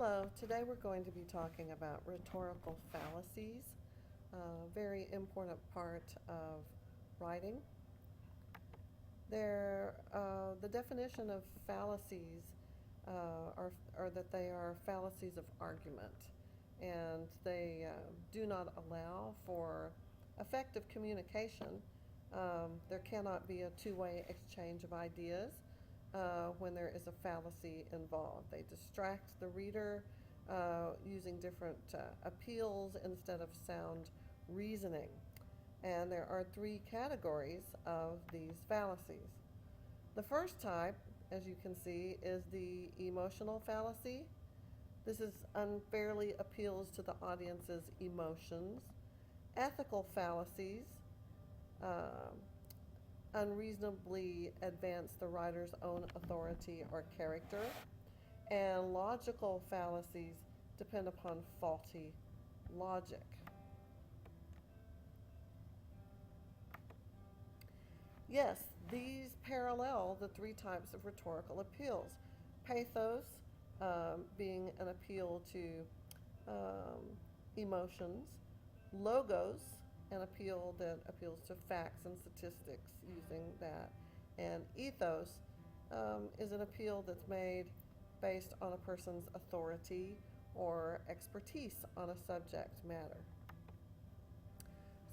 Hello, today we're going to be talking about rhetorical fallacies, a very important part of writing. The definition of fallacies are that they are fallacies of argument, and they do not allow for effective communication. There cannot be a two-way exchange of ideas when there is a fallacy involved. They distract the reader using different appeals instead of sound reasoning. And there are three categories of these fallacies. The first type, as you can see, is the emotional fallacy. This is unfairly appeals to the audience's emotions. Ethical fallacies unreasonably advance the writer's own authority or character. And logical fallacies depend upon faulty logic. Yes, these parallel the three types of rhetorical appeals. Pathos being an appeal to um, emotions, logos, an appeal that appeals to facts and statistics using that, and ethos is an appeal that's made based on a person's authority or expertise on a subject matter.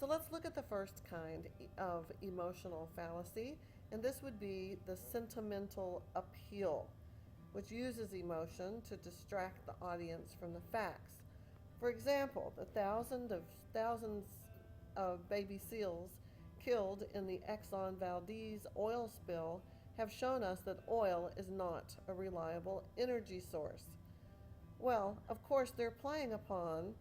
So let's look at the first kind of emotional fallacy, and this would be the sentimental appeal, which uses emotion to distract the audience from the facts. For example, the thousands of baby seals killed in the Exxon Valdez oil spill have shown us that oil is not a reliable energy source. Well, of course, they're playing upon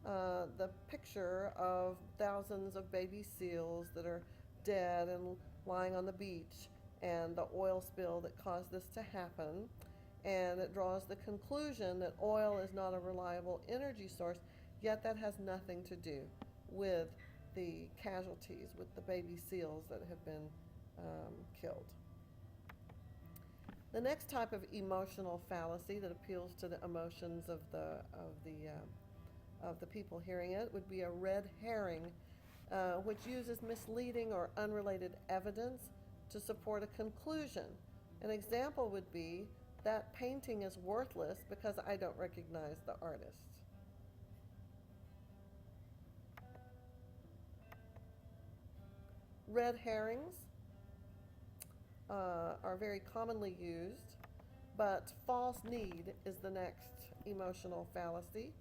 the picture of thousands of baby seals that are dead and lying on the beach, and the oil spill that caused this to happen. And it draws the conclusion that oil is not a reliable energy source, yet that has nothing to do with the casualties, with the baby seals that have been killed. The next type of emotional fallacy that appeals to the emotions of the people hearing it would be a red herring, which uses misleading or unrelated evidence to support a conclusion. An example would be that painting is worthless because I don't recognize the artist. Red herrings are very commonly used, but false need is the next emotional fallacy.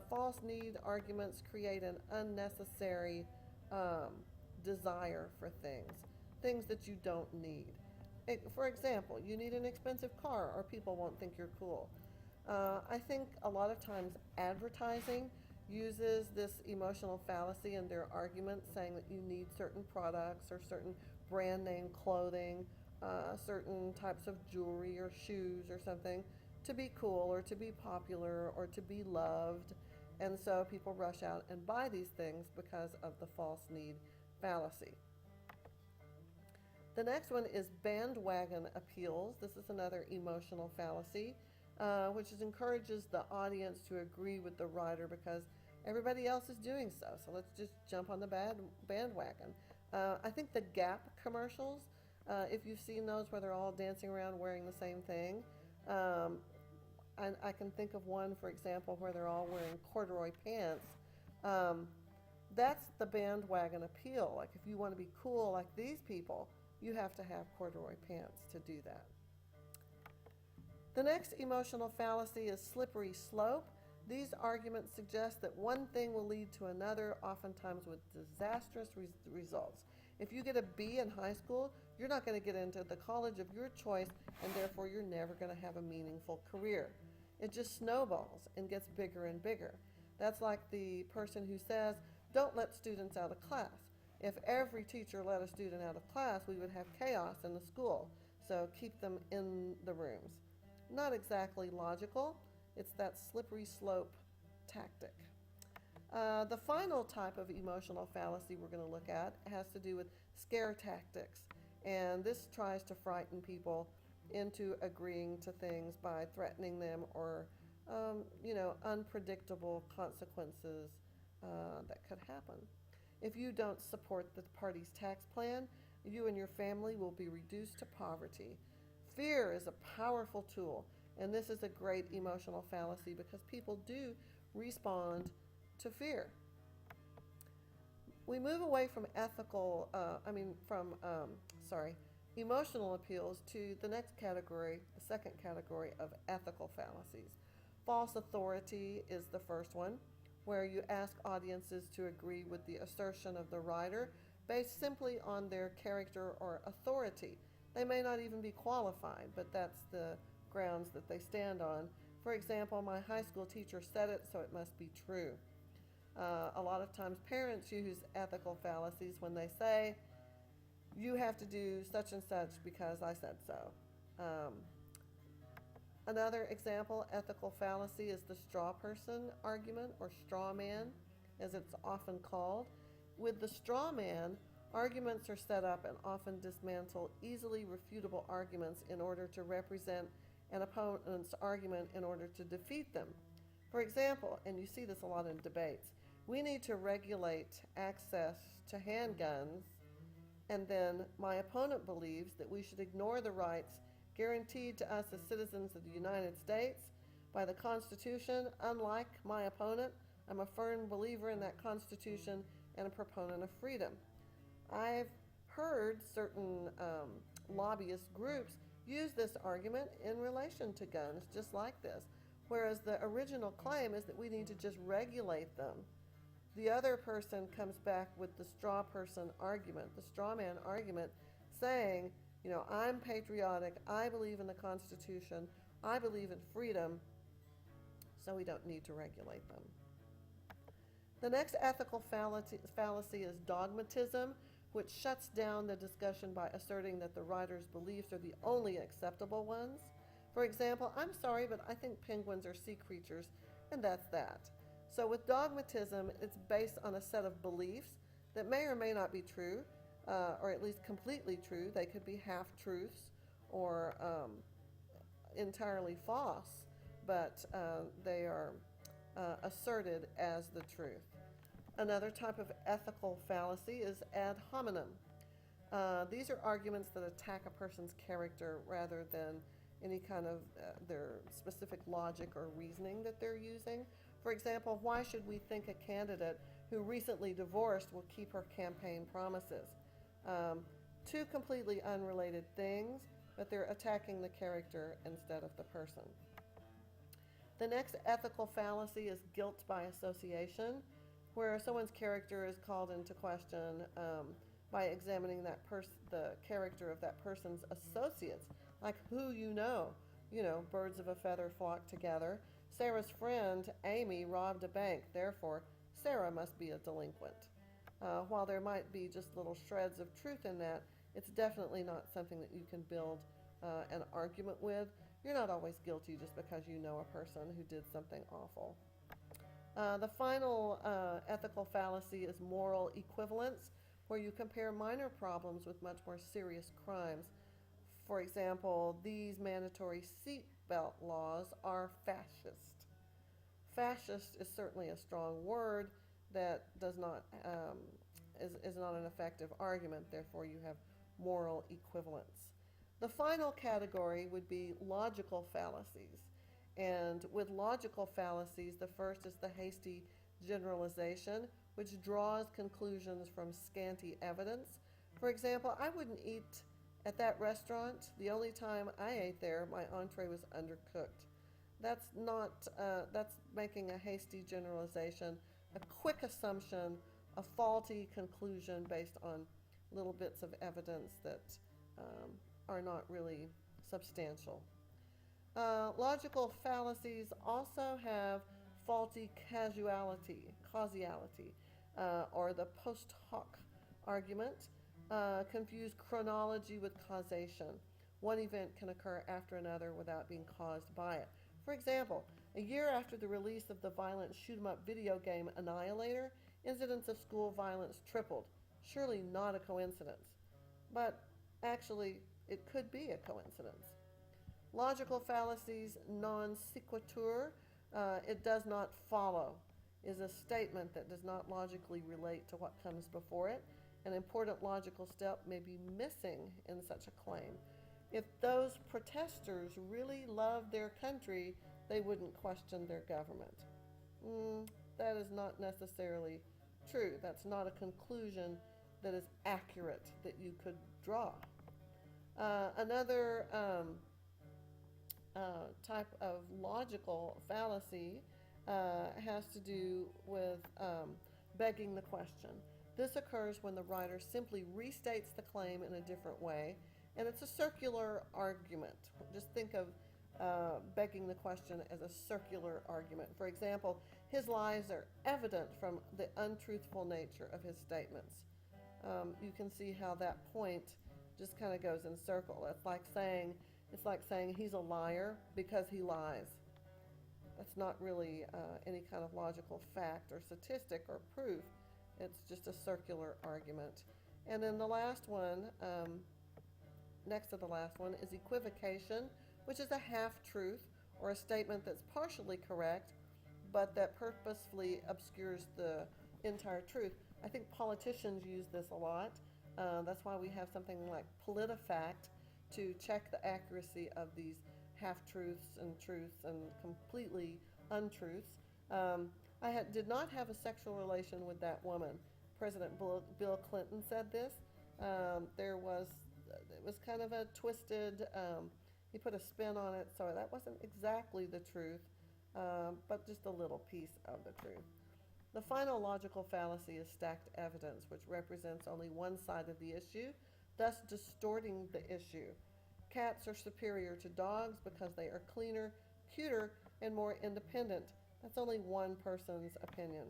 False need arguments create an unnecessary desire for things that you don't need. For example, you need an expensive car or people won't think you're cool. I think a lot of times advertising uses this emotional fallacy in their arguments, saying that you need certain products or certain brand name clothing, certain types of jewelry or shoes or something to be cool or to be popular or to be loved. And so people rush out and buy these things because of the false need fallacy. The next one is bandwagon appeals. This is another emotional fallacy, which encourages the audience to agree with the writer because everybody else is doing so. So let's just jump on the bandwagon. I think the Gap commercials, if you've seen those where they're all dancing around wearing the same thing, and I can think of one, for example, where they're all wearing corduroy pants. That's the bandwagon appeal. Like if you want to be cool like these people, you have to have corduroy pants to do that. The next emotional fallacy is slippery slope. These arguments suggest that one thing will lead to another, oftentimes with disastrous results. If you get a B in high school, you're not going to get into the college of your choice, and therefore you're never going to have a meaningful career. It just snowballs and gets bigger and bigger. That's like the person who says, don't let students out of class. If every teacher let a student out of class, we would have chaos in the school. So keep them in the rooms. Not exactly logical. It's that slippery slope tactic. The final type of emotional fallacy we're going to look at has to do with scare tactics. And this tries to frighten people into agreeing to things by threatening them or, unpredictable consequences that could happen. If you don't support the party's tax plan, you and your family will be reduced to poverty. Fear is a powerful tool, and this is a great emotional fallacy because people do respond to fear. We move away from emotional appeals to the next category, the second category of ethical fallacies. False authority is the first one, where you ask audiences to agree with the assertion of the writer based simply on their character or authority. They may not even be qualified, but that's the grounds that they stand on. For example, my high school teacher said it, so it must be true. A lot of times parents use ethical fallacies when they say, you have to do such and such because I said so. Um, Another example, ethical fallacy, is the straw person argument, or straw man, as it's often called. With the straw man, arguments are set up and often dismantle easily refutable arguments in order to represent an opponent's argument in order to defeat them. For example, and you see this a lot in debates, we need to regulate access to handguns, and then my opponent believes that we should ignore the rights guaranteed to us as citizens of the United States by the Constitution. Unlike my opponent, I'm a firm believer in that Constitution and a proponent of freedom. I've heard certain lobbyist groups use this argument in relation to guns, just like this, whereas the original claim is that we need to just regulate them. The other person comes back with the straw person argument, the straw man argument, saying, I'm patriotic, I believe in the Constitution, I believe in freedom, so we don't need to regulate them. The next ethical fallacy is dogmatism, which shuts down the discussion by asserting that the writer's beliefs are the only acceptable ones. For example, I'm sorry, but I think penguins are sea creatures, and that's that. So with dogmatism, it's based on a set of beliefs that may or may not be true, or at least completely true. They could be half-truths or entirely false, but they are asserted as the truth. Another type of ethical fallacy is ad hominem. These are arguments that attack a person's character rather than any kind of their specific logic or reasoning that they're using. For example, why should we think a candidate who recently divorced will keep her campaign promises? Two completely unrelated things, but they're attacking the character instead of the person. The next ethical fallacy is guilt by association, where someone's character is called into question by examining the character of that person's associates, like who you know. Birds of a feather flock together. Sarah's friend, Amy, robbed a bank, therefore Sarah must be a delinquent. While there might be just little shreds of truth in that, it's definitely not something that you can build an argument with. You're not always guilty just because you know a person who did something awful. The final ethical fallacy is moral equivalence, where you compare minor problems with much more serious crimes. For example, these mandatory seatbelt laws are fascist. Fascist is certainly a strong word that does not is not an effective argument. Therefore, you have moral equivalence. The final category would be logical fallacies. And with logical fallacies, the first is the hasty generalization, which draws conclusions from scanty evidence. For example, I wouldn't eat at that restaurant. The only time I ate there, my entree was undercooked. That's making a hasty generalization, a quick assumption, a faulty conclusion based on little bits of evidence that are not really substantial. Logical fallacies also have faulty causality, or the post hoc argument. Confuse chronology with causation. One event can occur after another without being caused by it. For example, a year after the release of the violent shoot-'em-up video game Annihilator, incidents of school violence tripled. Surely not a coincidence. But actually, it could be a coincidence. Logical fallacies, non sequitur, it does not follow, is a statement that does not logically relate to what comes before it. An important logical step may be missing in such a claim. If those protesters really loved their country, they wouldn't question their government. That is not necessarily true. That's not a conclusion that is accurate that you could draw. Another type of logical fallacy has to do with begging the question. This occurs when the writer simply restates the claim in a different way, and it's a circular argument. Just think of begging the question as a circular argument. For example, his lies are evident from the untruthful nature of his statements. You can see how that point just kind of goes in circle. It's like saying he's a liar because he lies. That's not really any kind of logical fact or statistic or proof. It's just a circular argument. And then the last one, next to the last one, is equivocation, which is a half-truth or a statement that's partially correct, but that purposefully obscures the entire truth. I think politicians use this a lot. That's why we have something like PolitiFact to check the accuracy of these half-truths and truths and completely untruths. Did not have a sexual relation with that woman. President Bill Clinton said this. It was kind of a twisted, he put a spin on it, so that wasn't exactly the truth, but just a little piece of the truth. The final logical fallacy is stacked evidence, which represents only one side of the issue, thus distorting the issue. Cats are superior to dogs because they are cleaner, cuter, and more independent. That's only one person's opinion.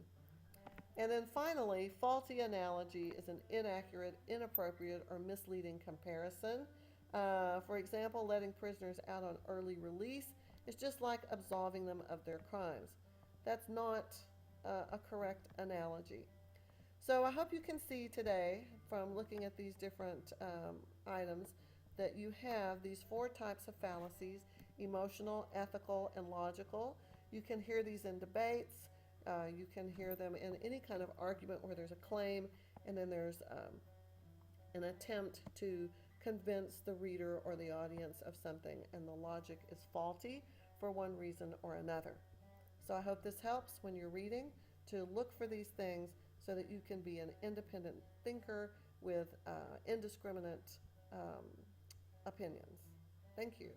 And then finally, faulty analogy is an inaccurate, inappropriate, or misleading comparison. For example, letting prisoners out on early release is just like absolving them of their crimes. That's not a correct analogy. So I hope you can see today, from looking at these different items, that you have these four types of fallacies: emotional, ethical, and logical. You can hear these in debates. You can hear them in any kind of argument where there's a claim and then there's an attempt to convince the reader or the audience of something, and the logic is faulty for one reason or another. So I hope this helps when you're reading to look for these things so that you can be an independent thinker with indiscriminate opinions. Thank you.